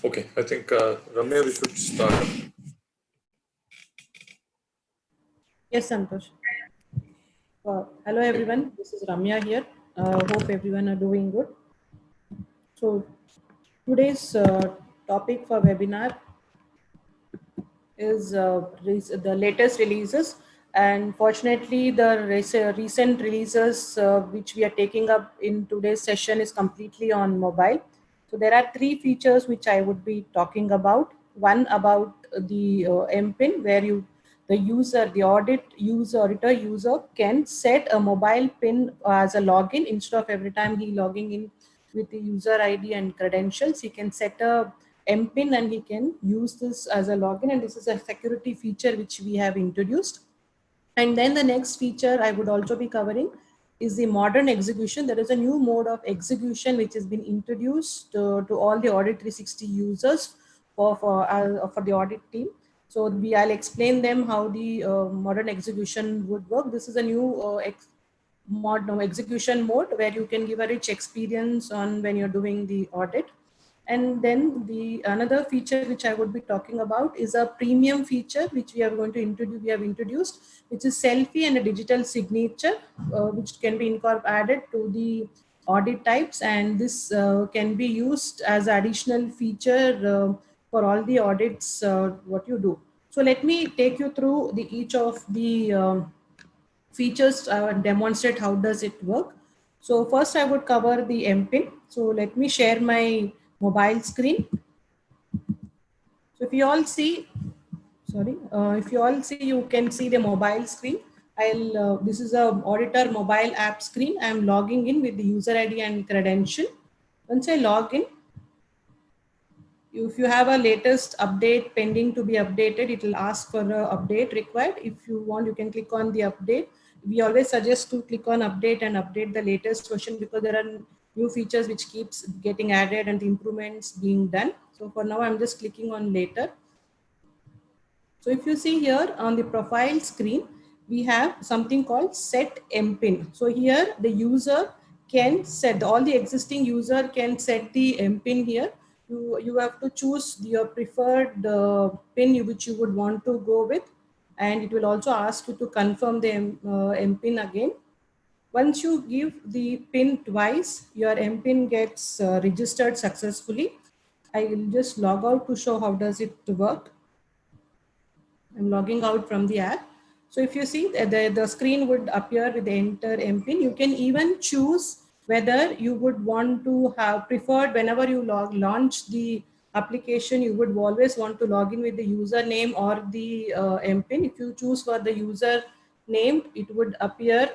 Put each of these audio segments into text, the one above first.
Okay, I think Ramya, we should start. Yes, Santosh. Hello everyone, this is Ramya here. Hope everyone are doing good. So today's topic for webinar is the latest releases, and fortunately the recent releases which we are taking up in today's session is completely on mobile. So there are three features which I would be talking about. One about the MPIN, where the audit user, auditor user can set a mobile PIN as a login. Instead of every time he logging in with the user ID and credentials, he can set a MPIN and he can use this as a login, and this is a security feature which we have introduced. And then the next feature I would also be covering is the modern execution. There is a new mode of execution which has been introduced to all the Audit 360 users for the audit team. So I'll explain them how the modern execution would work. This is a new execution mode where you can give a rich experience on when you're doing the audit. And then the another feature which I would be talking about is a premium feature which we are going to introduce. We have introduced, which is selfie and a digital signature, which can be added to the audit types, and this can be used as additional feature for all the audits what you do. So let me take you through each of the features demonstrate how does it work. So first I would cover the MPIN. So let me share my mobile screen. So if you all see, if you all see, you can see the mobile screen. This is a auditor mobile app screen. I'm logging in with the user ID and credential. Once I log in, if you have a latest update pending to be updated, it will ask for a update required. If you want, you can click on the update. We always suggest to click on update and update the latest version, because there are new features which keeps getting added and the improvements being done. So for now, I'm just clicking on later. So if you see here on the profile screen, we have something called set MPIN. So here the user can set, all the existing user can set the MPIN here. You have to choose your preferred PIN which you would want to go with, and it will also ask you to confirm the MPIN again. Once you give the PIN twice, your MPIN gets registered successfully. I will just log out to show how does it work. I'm logging out from the app. So if you see the screen would appear with the enter MPIN. You can even choose whether you would want to have preferred whenever you launch the application, you would always want to log in with the username or the MPIN. If you choose for the user name, it would appear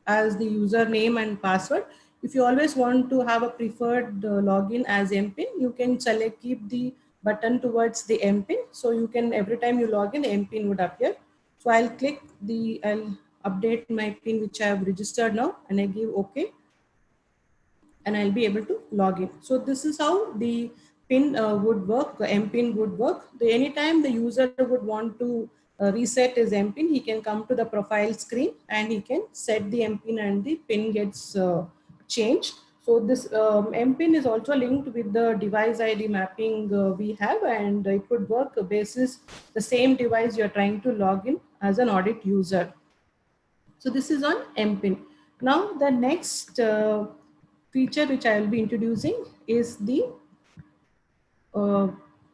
as the username and password. If you always want to have a preferred login as MPIN, you can select, keep the button towards the MPIN. So you can, every time you log in, the MPIN would appear. So I'll I'll update my PIN which I have registered now, and I give OK, and I'll be able to log in. So this is how the PIN would work, the MPIN would work. Anytime the user would want to reset his MPIN, he can come to the profile screen and he can set the MPIN and the PIN gets changed. So this MPIN is also linked with the device ID mapping we have, and it would work basis the same device you're trying to log in as an audit user. So this is on MPIN. Now the next feature which I will be introducing is the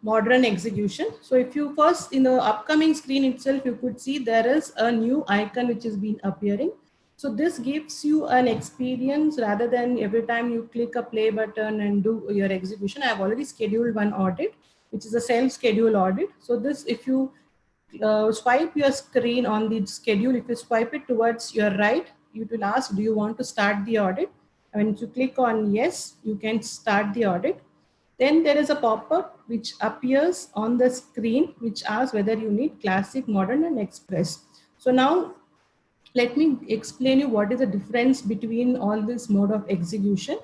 modern execution. So if you first, in the upcoming screen itself, you could see there is a new icon which has been appearing. So this gives you an experience rather than every time you click a play button and do your execution. I have already scheduled one audit, which is a self-schedule audit. So this, if you swipe your screen on the schedule, if you swipe it towards your right, it will ask, do you want to start the audit? And if you click on yes, you can start the audit. Then there is a pop-up which appears on the screen which asks whether you need classic, modern and express. So now let me explain you what is the difference between all this mode of execution.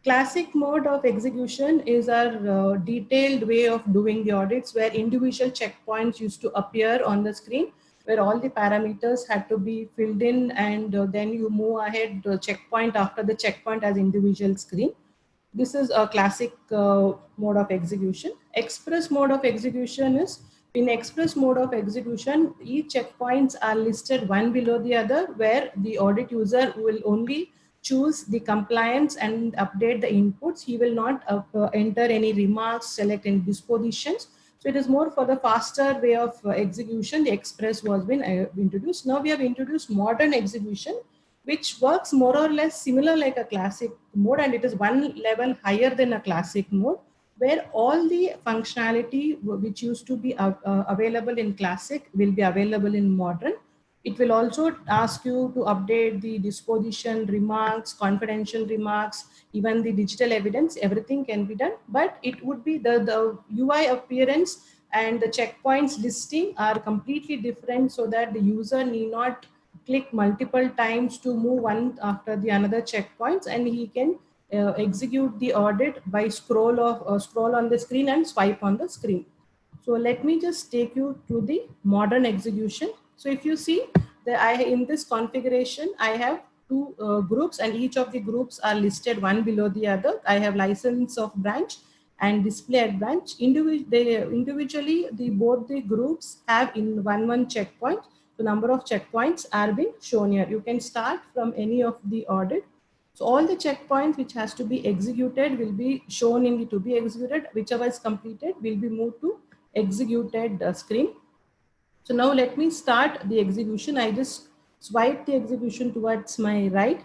Classic mode of execution is our detailed way of doing the audits, where individual checkpoints used to appear on the screen, where all the parameters had to be filled in, and then you move ahead checkpoint after the checkpoint as individual screen. This is a classic mode of execution. Express mode of execution is, in express mode of execution, each checkpoints are listed one below the other, where the audit user will only choose the compliance and update the inputs. He will not enter any remarks, select any dispositions. So it is more for the faster way of execution. The express was been introduced. Now we have introduced modern execution, which works more or less similar like a classic mode, and it is one level higher than a classic mode, where all the functionality which used to be available in classic will be available in modern. It will also ask you to update the disposition, remarks, confidential remarks, even the digital evidence, everything can be done, but it would be the UI appearance and the checkpoints listing are completely different, so that the user need not click multiple times to move one after the another checkpoints, and he can execute the audit by scroll on the screen and swipe on the screen. So let me just take you to the modern execution. So if you see that in this configuration, I have two groups, and each of the groups are listed one below the other. I have license of branch and display at branch. Individually, both the groups have in one checkpoint. The number of checkpoints are being shown here. You can start from any of the audit. So all the checkpoints which has to be executed will be shown in the to be executed. Whichever is completed will be moved to executed screen. So now let me start the execution. I just swipe the execution towards my right.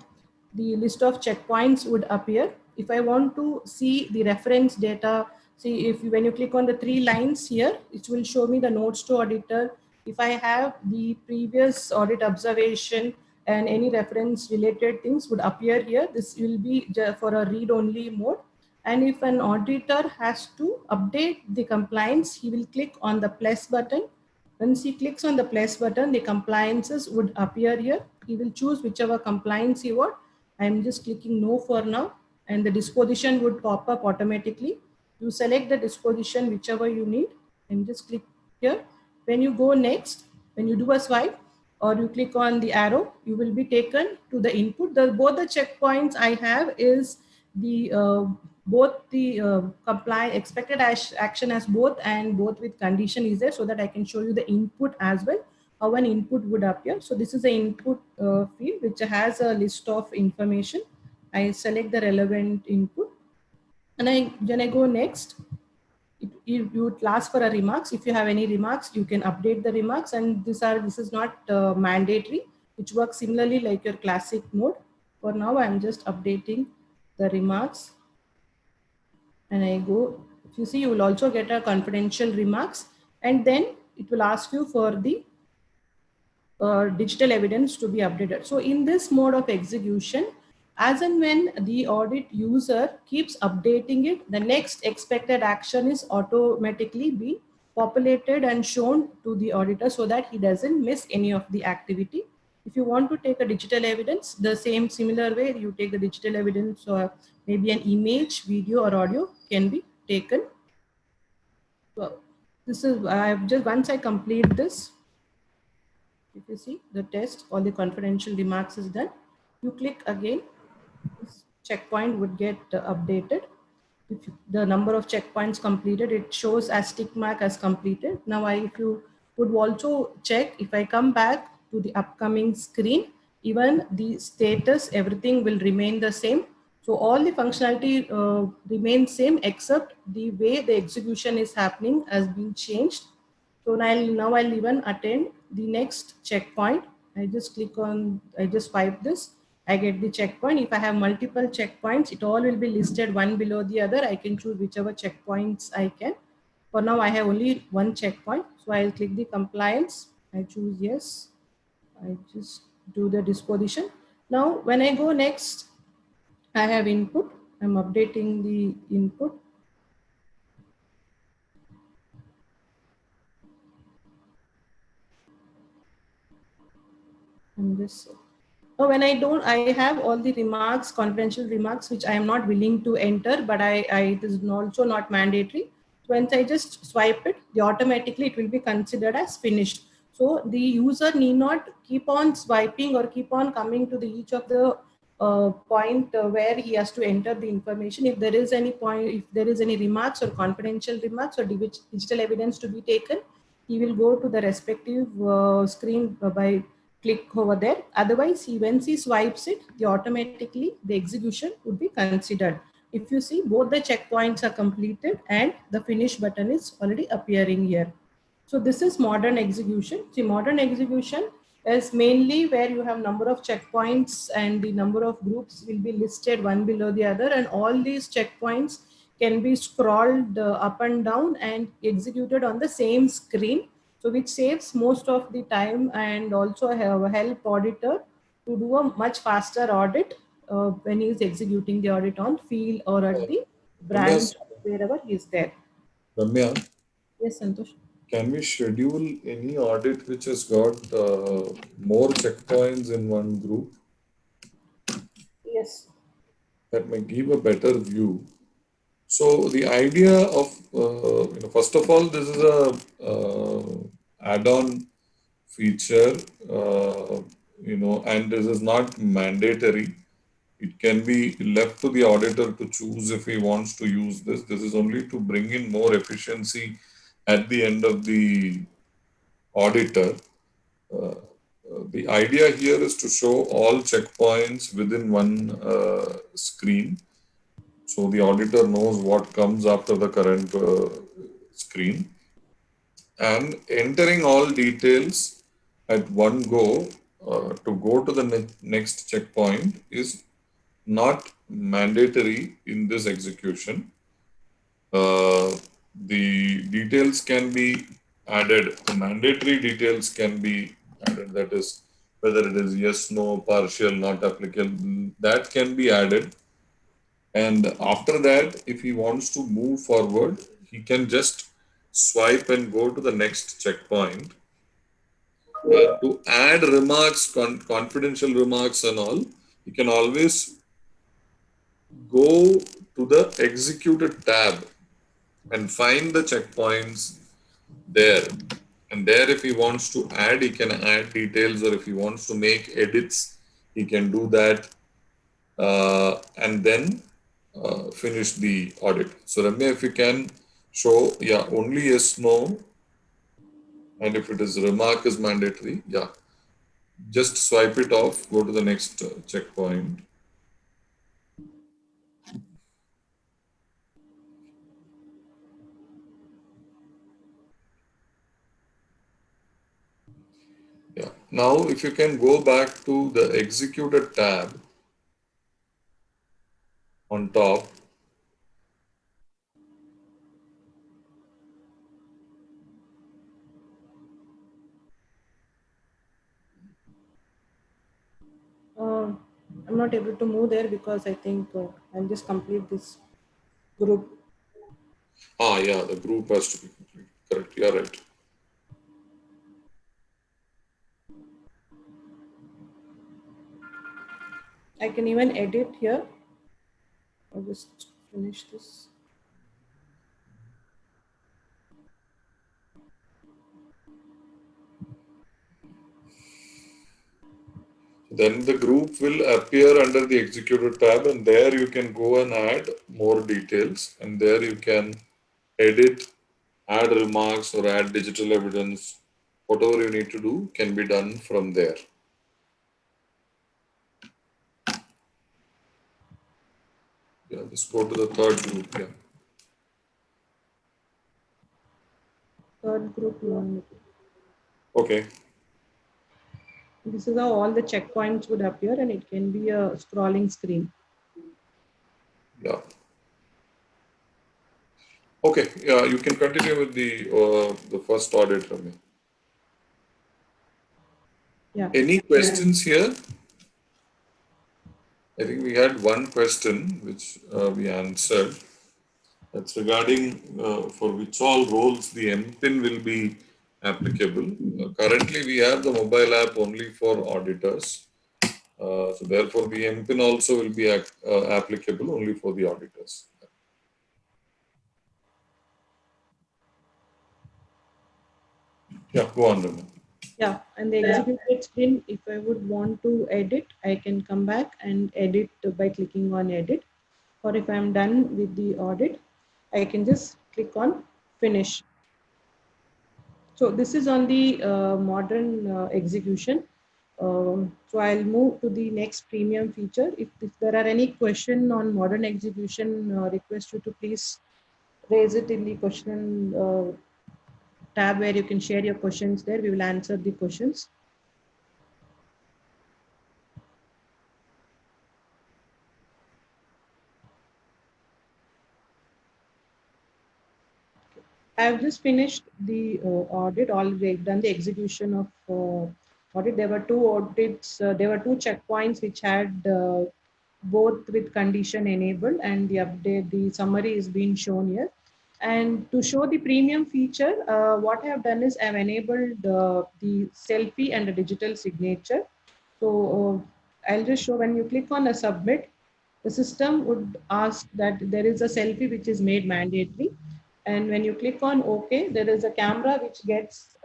The list of checkpoints would appear. If I want to see the reference data, see if when you click on the three lines here, it will show me the notes to auditor. If I have the previous audit observation and any reference related things would appear here, this will be for a read only mode. And if an auditor has to update the compliance, he will click on the plus button. Once he clicks on the plus button, the compliances would appear here. He will choose whichever compliance he wants. I'm just clicking no for now, and the disposition would pop up automatically. You select the disposition whichever you need and just click here. When you go next, when you do a swipe or you click on the arrow, you will be taken to the input. Both the checkpoints I have is the both the expected action as both, and both with condition is there, so that I can show you the input as well, how an input would appear. So this is the input field which has a list of information. I select the relevant input, and when I go next, you would ask for a remarks. If you have any remarks, you can update the remarks, and this is not mandatory, which works similarly like your classic mode. For now, I'm just updating the remarks, and I go. If you see, you will also get a confidential remarks, and then it will ask you for the digital evidence to be updated. So in this mode of execution, as and when the audit user keeps updating it, the next expected action is automatically be populated and shown to the auditor, so that he doesn't miss any of the activity. If you want to take a digital evidence, the same similar way you take the digital evidence, or maybe an image, video or audio can be taken. So this is, once I complete this, if you see the test, all the confidential remarks is done. You click again, this checkpoint would get updated. If the number of checkpoints completed, it shows as tick mark as completed. Now if you would also check, if I come back to the upcoming screen, even the status, everything will remain the same. So all the functionality remains same, except the way the execution is happening has been changed. So now I'll even attend the next checkpoint. I just swipe this, I get the checkpoint. If I have multiple checkpoints, it all will be listed one below the other. I can choose whichever checkpoints I can. For now, I have only one checkpoint. So I'll click the compliance. I choose yes. I just do the disposition. Now, when I go next, I have input. I'm updating the input. So when I have all the remarks, confidential remarks, which I am not willing to enter, but it is also not mandatory. Once I just swipe it, automatically it will be considered as finished. So the user need not keep on swiping or keep on coming to each of the point where he has to enter the information. If there is any point, if there is any remarks or confidential remarks or digital evidence to be taken, he will go to the respective screen by click over there. Otherwise, once he swipes it, automatically the execution would be considered. If you see, both the checkpoints are completed and the finish button is already appearing here. So this is modern execution. See, modern execution is mainly where you have number of checkpoints and the number of groups will be listed one below the other, and all these checkpoints can be scrolled up and down and executed on the same screen. So which saves most of the time and also help auditor to do a much faster audit when he is executing the audit on field or at the Ramya, branch, wherever he is there. Ramya, Yes, Santosh. can we schedule any audit which has got more checkpoints in one group? Yes. That may give a better view. So the idea of, first of all, this is a add-on feature, and this is not mandatory. It can be left to the auditor to choose if he wants to use this. This is only to bring in more efficiency at the end of the auditor. The idea here is to show all checkpoints within one screen. So the auditor knows what comes after the current screen, and entering all details at one go to go to the next checkpoint is not mandatory in this execution. The details can be added, the mandatory details can be added, that is, whether it is yes, no, partial, not applicable, that can be added. And after that, if he wants to move forward, he can just swipe and go to the next checkpoint. To add remarks, confidential remarks and all, you can always go to the executed tab and find the checkpoints there. And there, if he wants to add, he can add details, or if he wants to make edits, he can do that, and then finish the audit. So Ramya, if you can show, yeah, only yes, no, and if it is remark is mandatory, yeah, just swipe it off, go to the next checkpoint. Yeah. Now, if you can go back to the executed tab on top. I'm not able to move there because I think I'll just complete this group. Ah, yeah, the group has to be complete. Correct. You're right. I can even edit here. I'll just finish this. Then the group will appear under the executed tab, and there you can go and add more details, and there you can edit, add remarks, or add digital evidence. Whatever you need to do can be done from there. Yeah, just go to the third group. Yeah. Third group one. Okay. This is how all the checkpoints would appear, and it can be a scrolling screen. Yeah. Okay. Yeah, you can continue with the first audit, Ramya. Yeah. Any questions here? I think we had one question which we answered. That's regarding for which all roles the MPIN will be applicable. Currently, we have the mobile app only for auditors. So therefore, the MPIN also will be applicable only for the auditors. Yeah, go on, Ramya. Yeah, and the executed screen, if I would want to edit, I can come back and edit by clicking on edit. Or if I'm done with the audit, I can just click on finish. So this is on the modern execution. So I'll move to the next premium feature. If there are any question on modern execution, request you to please raise it in the question tab where you can share your questions there. We will answer the questions. I've just finished the audit. Already done the execution of audit. There were two audits. There were two checkpoints which had both with condition enabled, and the update. The summary is being shown here. And to show the premium feature, what I have done is I've enabled the selfie and the digital signature. So I'll just show when you click on a submit, the system would ask that there is a selfie which is made mandatory. And when you click on OK, there is a camera which gets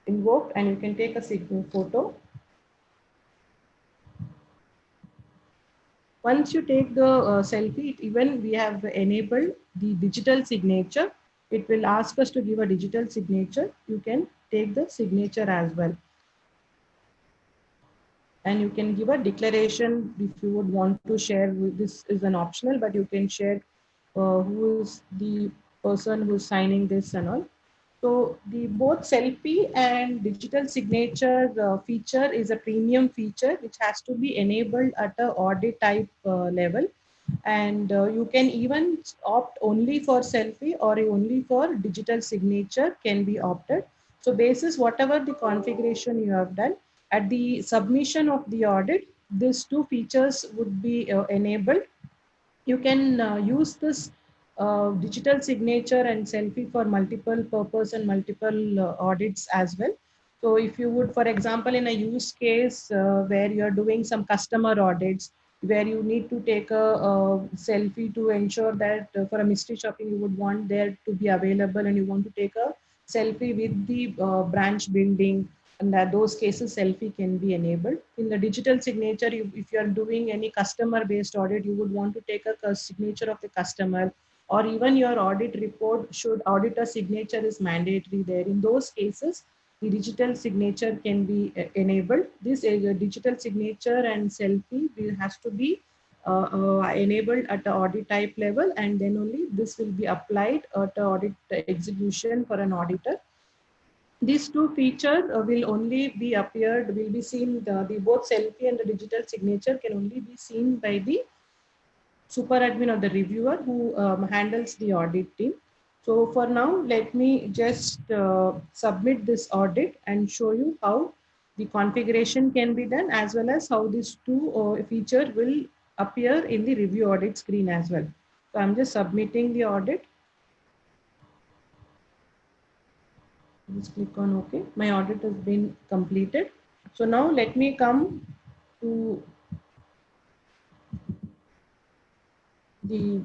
invoked and you can take a photo. Once you take the selfie, even we have enabled the digital signature. It will ask us to give a digital signature. You can take the signature as well. And you can give a declaration if you would want to share. This is an optional, but you can share who is the person who's signing this and all. So the both selfie and digital signature feature is a premium feature which has to be enabled at a audit type level. And you can even opt only for selfie or only for digital signature can be opted. So basis whatever the configuration you have done, at the submission of the audit, these two features would be enabled. You can use this digital signature and selfie for multiple purpose and multiple audits as well. So if you would, for example, in a use case where you're doing some customer audits, where you need to take a selfie to ensure that for a mystery shopping, you would want there to be available and you want to take a selfie with the branch building, and that those cases selfie can be enabled. In the digital signature, if you are doing any customer based audit, you would want to take a signature of the customer, or even your audit report should auditor signature is mandatory there. In those cases, the digital signature can be enabled. This digital signature and selfie has to be enabled at the audit type level, and then only this will be applied at the audit execution for an auditor. These two features will only be appeared, will be seen, the both selfie and the digital signature can only be seen by the super admin or the reviewer who handles the audit team. So for now, let me just submit this audit and show you how the configuration can be done, as well as how these two feature will appear in the review audit screen as well. So I'm just submitting the audit. Just click on OK. My audit has been completed. So now let me come to the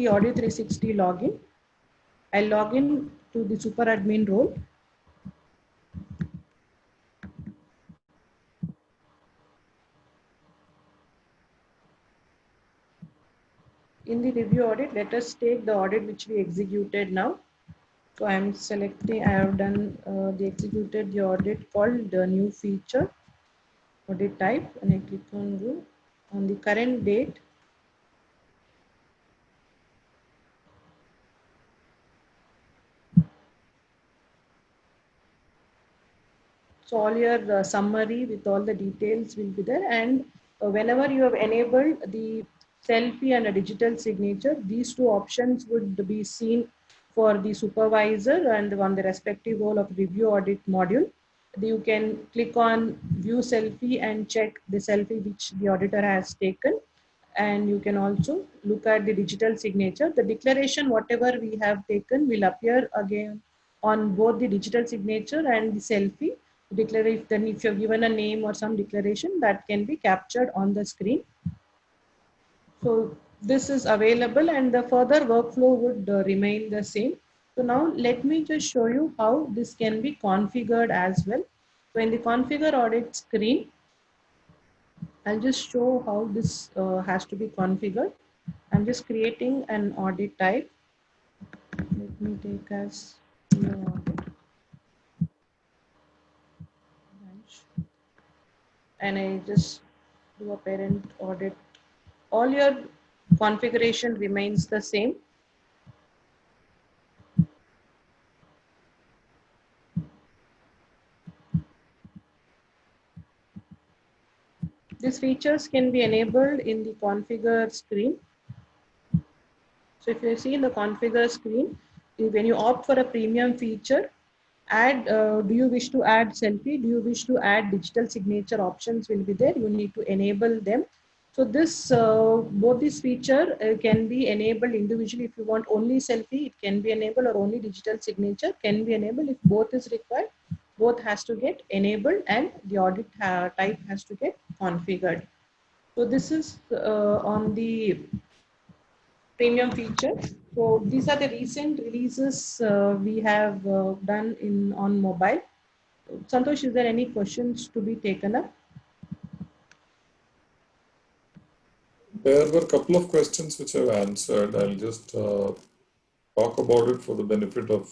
Audit 360 login. I'll log in to the super admin role. In the review audit, let us take the audit which we executed now. So I'm selecting, I have done the audit called the new feature audit type, and I click on go. On the current date, so all your summary with all the details will be there. And whenever you have enabled the selfie and a digital signature, these two options would be seen for the supervisor and on the respective role of review audit module. You can click on view selfie and check the selfie which the auditor has taken. And you can also look at the digital signature. The declaration, whatever we have taken, will appear again on both the digital signature and the selfie. Declare if then if you're given a name or some declaration, that can be captured on the screen. So this is available, and the further workflow would remain the same. So now let me just show you how this can be configured as well. So in the configure audit screen, I'll just show how this has to be configured. I'm just creating an audit type. Let me take as new audit branch, and I just do a parent audit. All your configuration remains the same. These features can be enabled in the configure screen. So if you see in the configure screen, when you opt for a premium feature, do you wish to add selfie? Do you wish to add digital signature options will be there. You need to enable them. So both these feature can be enabled individually. If you want only selfie, it can be enabled, or only digital signature can be enabled. If both is required, both has to get enabled, and the audit type has to get configured. So this is on the premium feature. So these are the recent releases we have done in on mobile. Santosh, is there any questions to be taken up? There were a couple of questions which I've answered. I'll just talk about it for the benefit of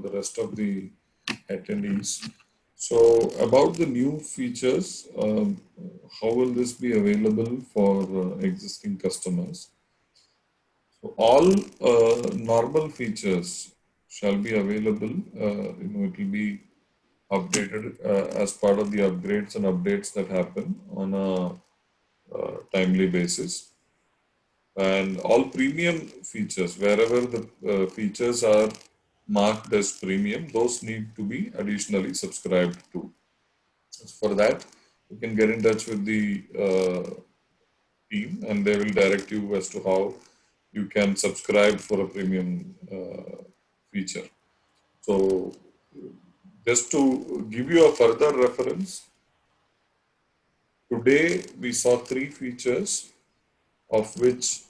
the rest of the attendees. So about the new features, how will this be available for existing customers? So all normal features shall be available. It will be updated as part of the upgrades and updates that happen on a timely basis. And all premium features, wherever the features are marked as premium, those need to be additionally subscribed to. For that, you can get in touch with the team and they will direct you as to how you can subscribe for a premium feature. So, just to give you a further reference, today we saw three features, of which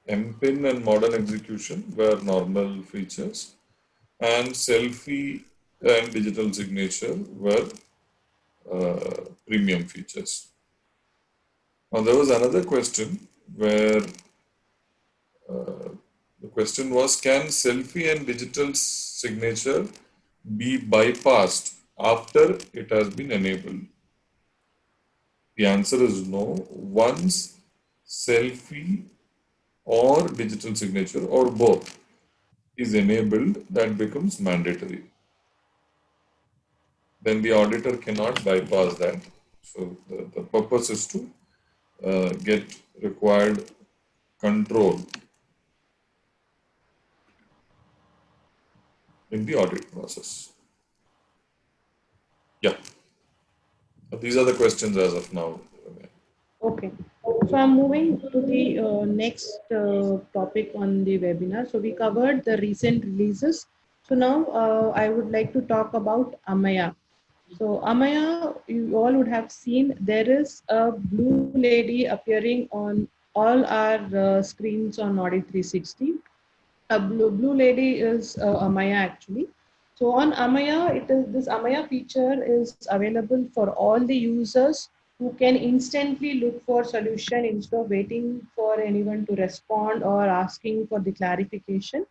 MPIN and modern execution were normal features, and selfie and digital signature were premium features. Now, there was another question where the question was, can selfie and digital signature be bypassed after it has been enabled? The answer is no. Once selfie or digital signature or both is enabled, that becomes mandatory. Then the auditor cannot bypass that. So the purpose is to get required control in the audit process. Yeah, these are the questions as of now. Okay. So I'm moving to the next topic on the webinar. So we covered the recent releases. So now I would like to talk about Amaya. So Amaya, you all would have seen there is a blue lady appearing on all our screens on Audit 360. A blue lady is Amaya actually. So on Amaya, this Amaya feature is available for all the users who can instantly look for solution instead of waiting for anyone to respond or asking for the clarification.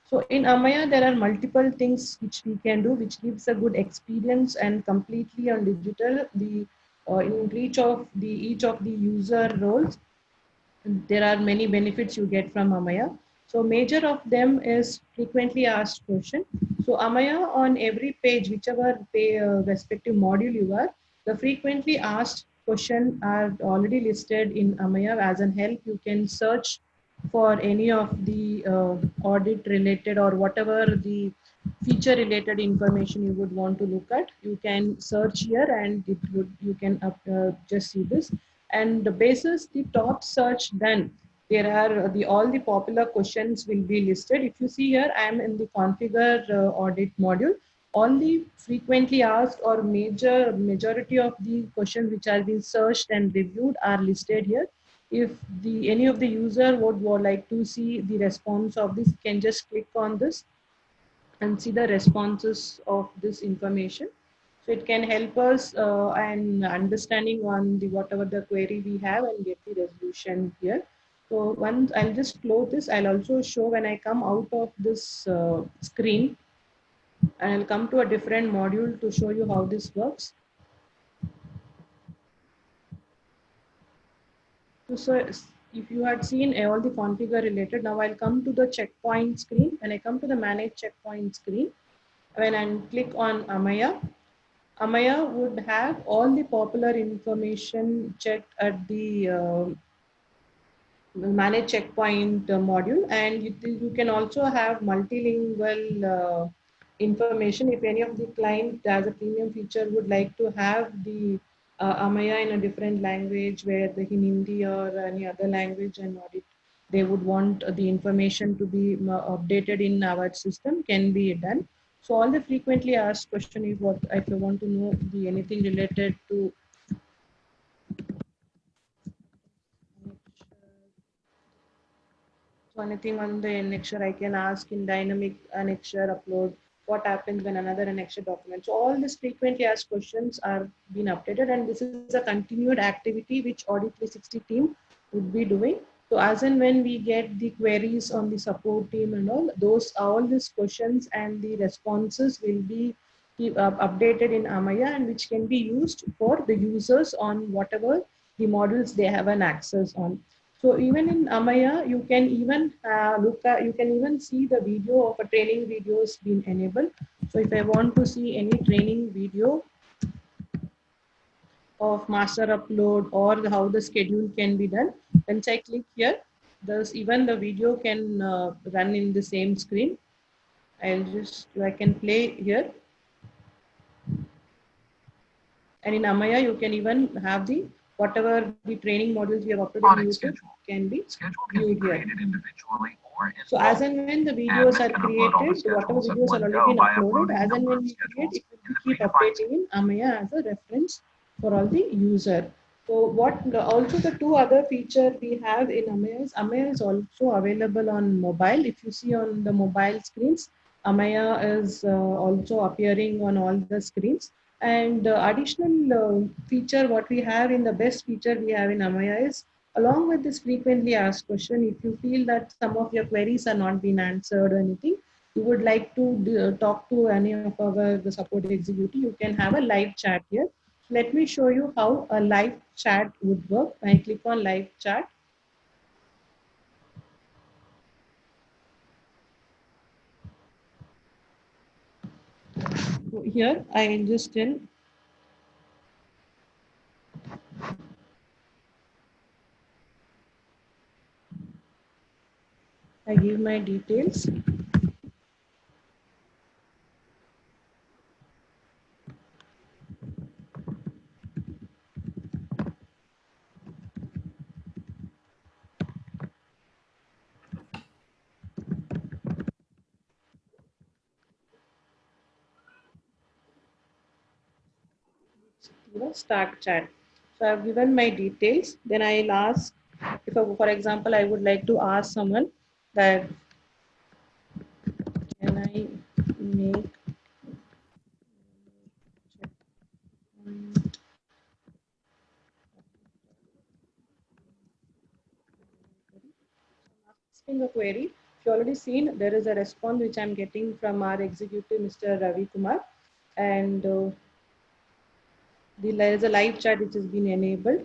So in Amaya, there are multiple things which we can do, which gives a good experience and completely on digital. The in each of the user roles, there are many benefits you get from Amaya. So major of them is frequently asked question. So Amaya, on every page, whichever respective module you are, the frequently asked question are already listed in Amaya. As an help, you can search for any of the audit related or whatever the feature related information you would want to look at. You can search here and you can just see this. And basis the top search done, there are all the popular questions will be listed. If you see here, I am in the configure audit module. All the frequently asked or majority of the questions which are being searched and reviewed are listed here. if any of the user would like to see the response of this, can just click on this and see the responses of this information. So it can help us and understanding on the whatever the query we have and get the resolution here. So once I'll just close this, I'll also show when I come out of this screen, and I'll come to a different module to show you how this works. So if you had seen all the configure related, now I'll come to the checkpoint screen. When I come to the manage checkpoint screen, when I click on Amaya, Amaya would have all the popular information checked at the manage checkpoint module, and you can also have multilingual information. If any of the client as a premium feature would like to have the Amaya in a different language, where the in Hindi or any other language and audit, they would want the information to be updated in our system, can be done. So all the frequently asked question is what if you want to know the anything related to so anything on the annexure, I can ask in dynamic annexure upload, what happens when another annexure document. So all these frequently asked questions are being updated, and this is a continued activity which Audit 360 team would be doing. So as and when we get the queries on the support team and all these questions and the responses will be updated in Amaya, and which can be used for the users on whatever the models they have an access on. So even in Amaya, you can even you can even see the video of a training videos being enabled. So if I want to see any training video of master upload or how the schedule can be done, once I click here, there's even the video can run in the same screen. I can play here. And in Amaya, you can even have the whatever the training modules we have uploaded in YouTube can be viewed here. So as and when the videos are created, whatever videos are already been uploaded, as and when we create, it will keep updating in Amaya as a reference for all the user. So what also the two other feature we have in Amaya is also available on mobile. If you see on the mobile screens, Amaya is also appearing on all the screens. And additional feature what we have in the best feature we have in Amaya is, along with this frequently asked question, if you feel that some of your queries are not being answered or anything, you would like to talk to any of our the support executive, you can have a live chat here. Let me show you how a live chat would work. I click on live chat. So here I just tell I give my details. Start chat. So I've given my details. Then I'll ask if, for example, I would like to ask someone that can I make asking a query. If you already seen, there is a response which I'm getting from our executive, Mr. Ravi Kumar, and there is a live chat which has been enabled.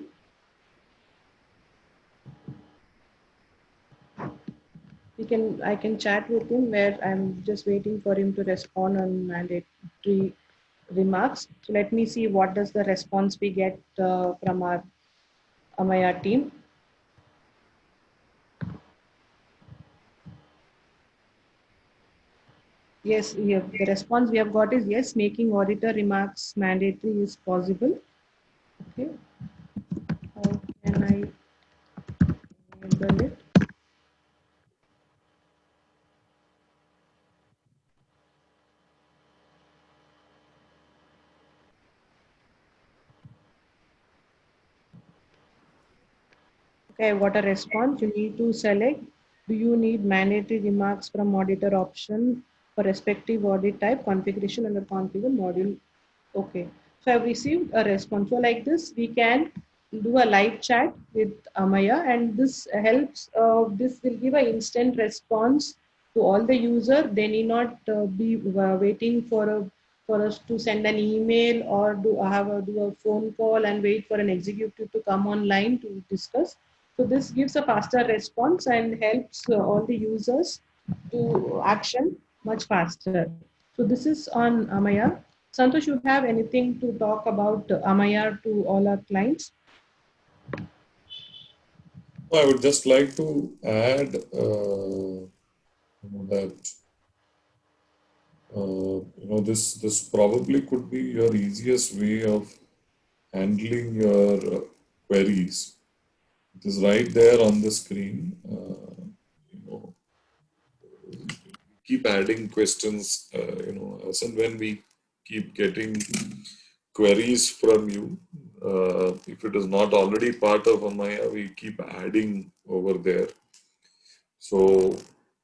I can chat with him where I'm just waiting for him to respond on mandatory remarks. So let me see what does the response we get from our Amaya team. Yes, the response we have got is yes, making auditor remarks mandatory is possible. Okay, how can I enable it? Okay, what a response. You need to select, do you need mandatory remarks from auditor option for respective audit type, configuration under configure module. Okay, so I've received a response. So like this, we can do a live chat with Amaya, and this helps, this will give an instant response to all the user. They need not be waiting for us to send an email or do a phone call and wait for an executive to come online to discuss. So this gives a faster response and helps all the users to action much faster. So this is on Amaya. Santosh, you have anything to talk about Amaya to all our clients? I would just like to add that this probably could be your easiest way of handling your queries. It is right there on the screen. You know, keep adding questions. As and when we keep getting queries from you, if it is not already part of Amaya, we keep adding over there. So,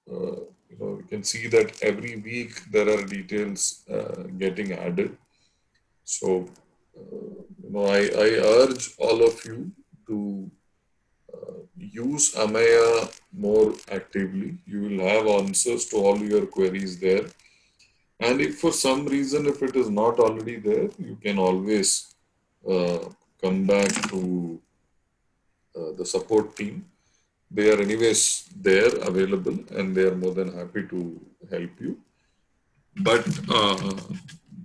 you can see that every week there are details getting added. So, I urge all of you to use Amaya more actively. You will have answers to all your queries there. And if for some reason, if it is not already there, you can always uh, come back to the support team. They are anyways there available and they are more than happy to help you. But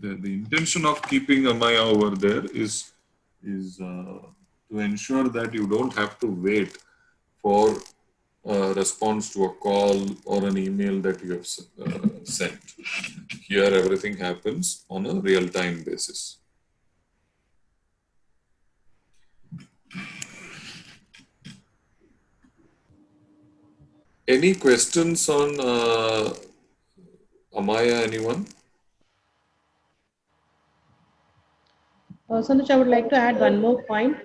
the intention of keeping Amaya over there is to ensure that you don't have to wait for a response to a call or an email that you have sent. Here, everything happens on a real-time basis. Any questions on Amaya, anyone? Santosh, I would like to add one more point.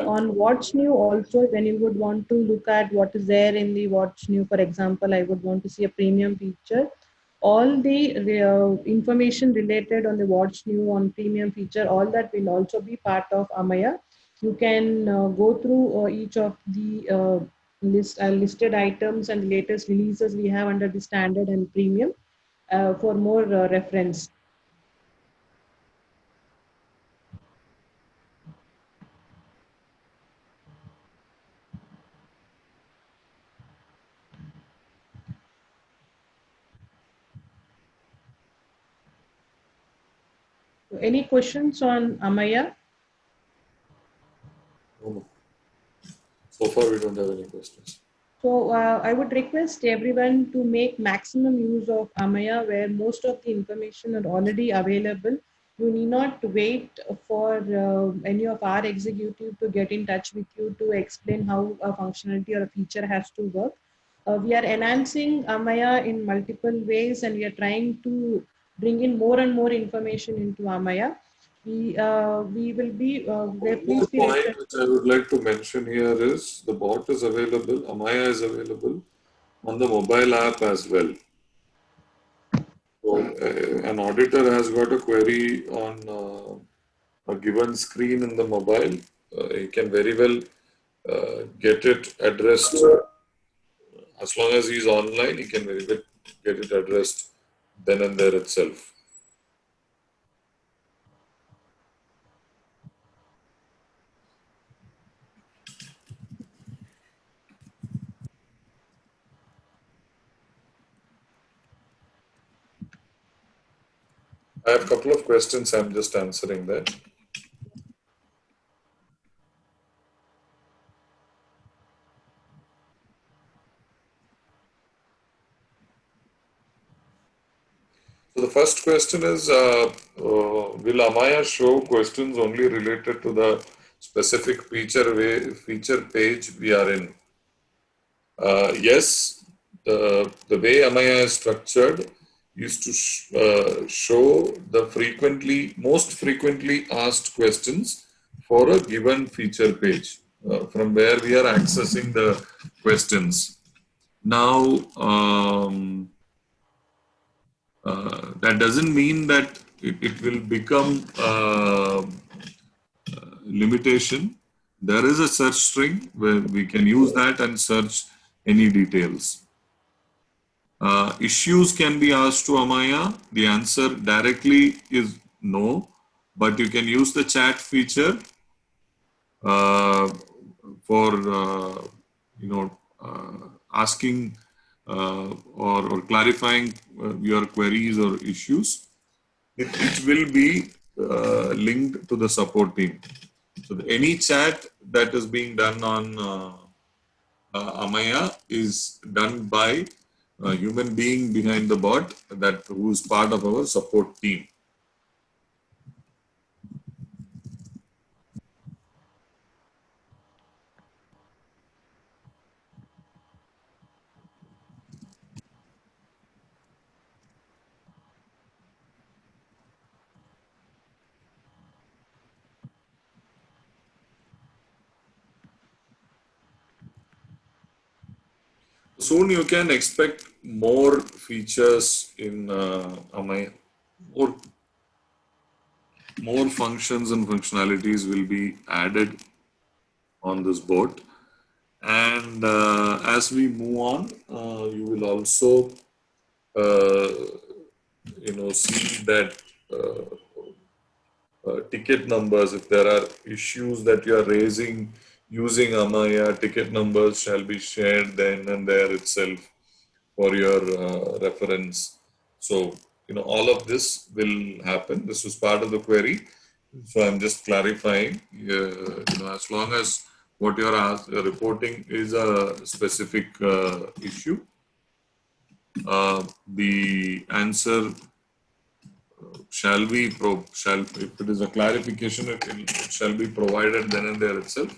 On Watch New also, when you would want to look at what is there in the Watch New, for example, I would want to see a premium feature. All the information related on the Watch New on premium feature, all that will also be part of Amaya. You can go through each of the listed items and latest releases we have under the standard and premium for more reference. Any questions on Amaya? No. So far, we don't have any questions. So I would request everyone to make maximum use of Amaya, where most of the information are already available. You need not wait for any of our executive to get in touch with you to explain how a functionality or a feature has to work. We are enhancing Amaya in multiple ways, and we are trying to bring in more and more information into Amaya. We will be One please more be point requested. which I would like to mention here is the bot is available, Amaya is available on the mobile app as well. So an auditor has got a query on a given screen in the mobile. He can very well get it addressed as long as he's online. He can very well get it addressed then and there itself. I have a couple of questions. I'm just answering that. So the first question is, will Amaya show questions only related to the specific feature page we are in? Yes, the way Amaya is structured is to show the most frequently asked questions for a given feature page. from where we are accessing the questions. Now, that doesn't mean that it will become limitation. There is a search string where we can use that and search any details. Issues can be asked to Amaya. The answer directly is no, but you can use the chat feature uh, for asking or clarifying your queries or issues. It will be linked to the support team. So any chat that is being done on Amaya is done by a human being behind the bot that who is part of our support team. Soon you can expect more features in Amaya. More functions and functionalities will be added on this boat. And as we move on, you will also see that ticket numbers, if there are issues that you are raising using Amaya, ticket numbers shall be shared then and there itself for your reference. So, all of this will happen. This was part of the query. So I'm just clarifying, as long as what you're reporting is a specific issue, the answer shall be if it is a clarification, it shall be provided then and there itself.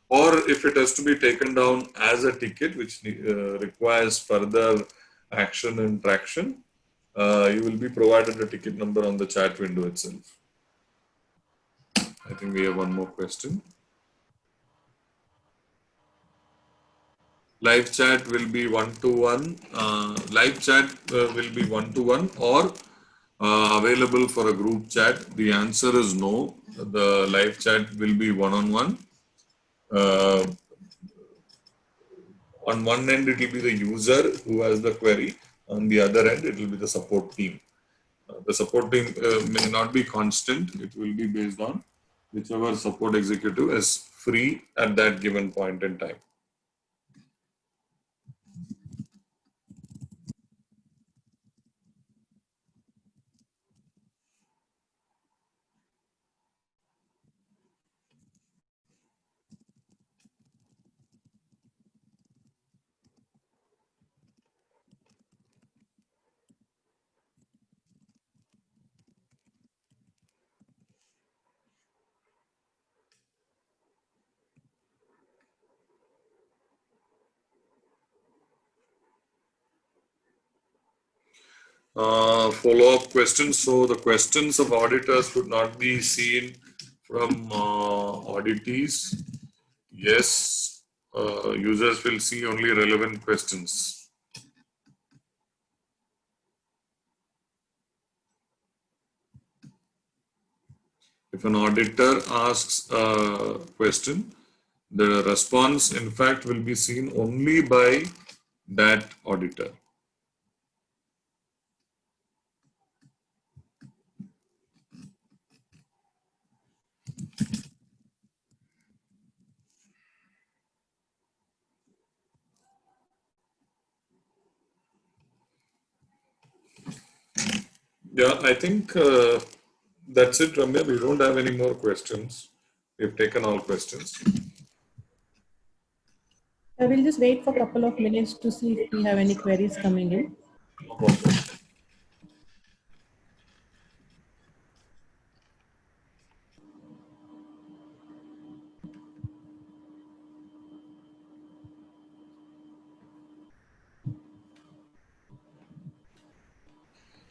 Or if it has to be taken down as a ticket, which requires further action and traction, you will be provided a ticket number on the chat window itself. I think we have one more question. Live chat will be one-to-one. Live chat will be one-to-one or available for a group chat. The answer is no. The live chat will be one-on-one. On one end, it will be the user who has the query. On the other end, it will be the support team. The support team may not be constant. It will be based on whichever support executive is free at that given point in time. Follow-up questions. So the questions of auditors could not be seen from auditees. Yes, users will see only relevant questions. If an auditor asks a question, the response, in fact, will be seen only by that auditor. Yeah, I think that's it, Ramya. We don't have any more questions. We've taken all questions. I will just wait for a couple of minutes to see if we have any queries coming in.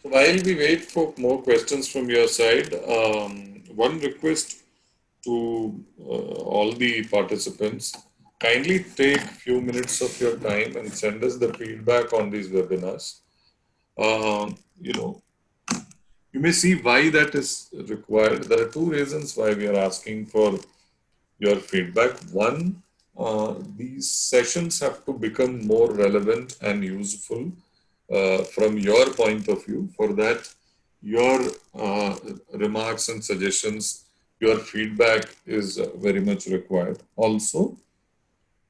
So while we wait for more questions from your side, one request to all the participants, kindly take few minutes of your time and send us the feedback on these webinars. You know, you may see why that is required. There are two reasons why we are asking for your feedback. One, these sessions have to become more relevant and useful from your point of view. For that, your remarks and suggestions, your feedback is very much required. Also,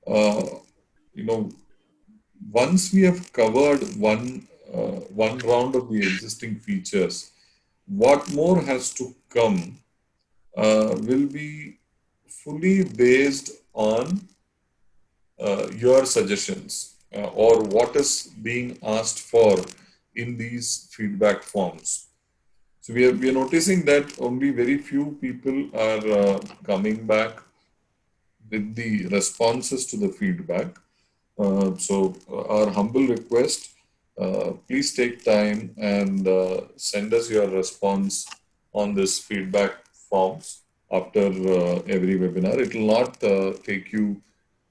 uh, you know, once we have covered one round of the existing features, what more has to come will be fully based on your suggestions or what is being asked for in these feedback forms. So we are noticing that only very few people are coming back with the responses to the feedback. Our humble request, please take time and send us your response on this feedback forms after every webinar. It will not take you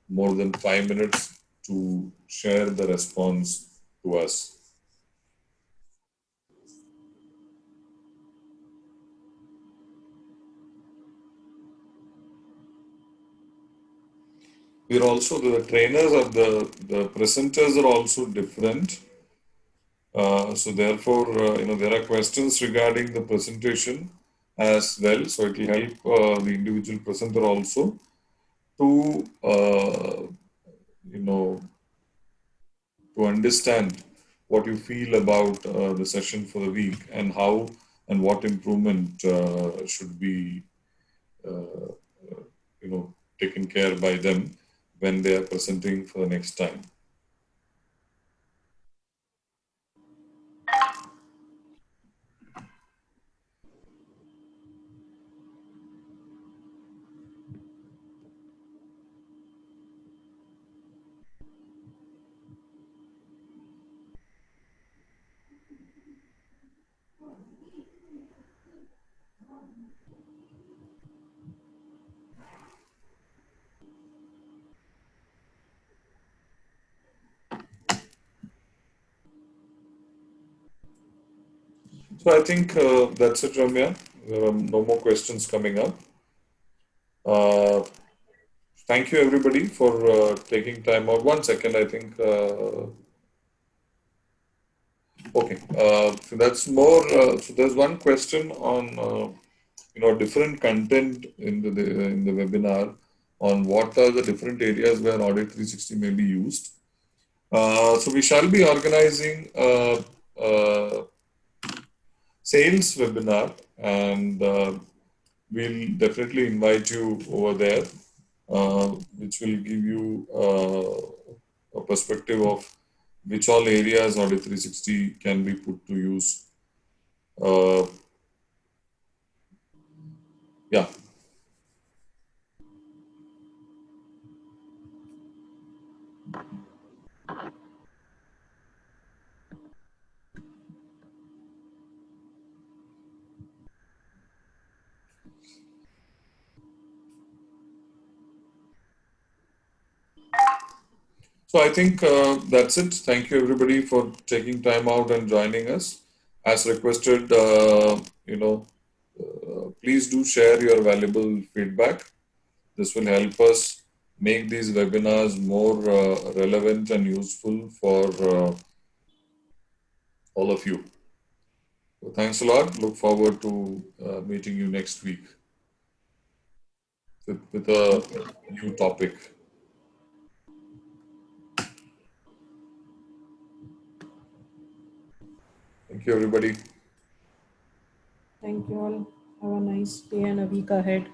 more than 5 minutes to share the response to us. We're also the trainers of the presenters are also different. So therefore, there are questions regarding the presentation as well. So it will help the individual presenter also to you know to understand what you feel about the session for the week and how and what improvement should be uh, taken care by them when they are presenting for the next time. So I think that's it, Ramya. There are no more questions coming up. Uh, Thank you, everybody, for taking time out. One second, I think. Okay, so that's more. So there's one question on different content in the webinar on what are the different areas where Audit 360 may be used. So we shall be organizing a sales webinar, and we'll definitely invite you over there, which will give you a perspective of which all areas Audit 360 can be put to use. Uh, yeah. So I think that's it. Thank you, everybody, for taking time out and joining us. As requested, please do share your valuable feedback. This will help us make these webinars more relevant and useful for all of you. So thanks a lot. Look forward to meeting you next week with a new topic. Thank you, everybody. Thank you all. Have a nice day and a week ahead.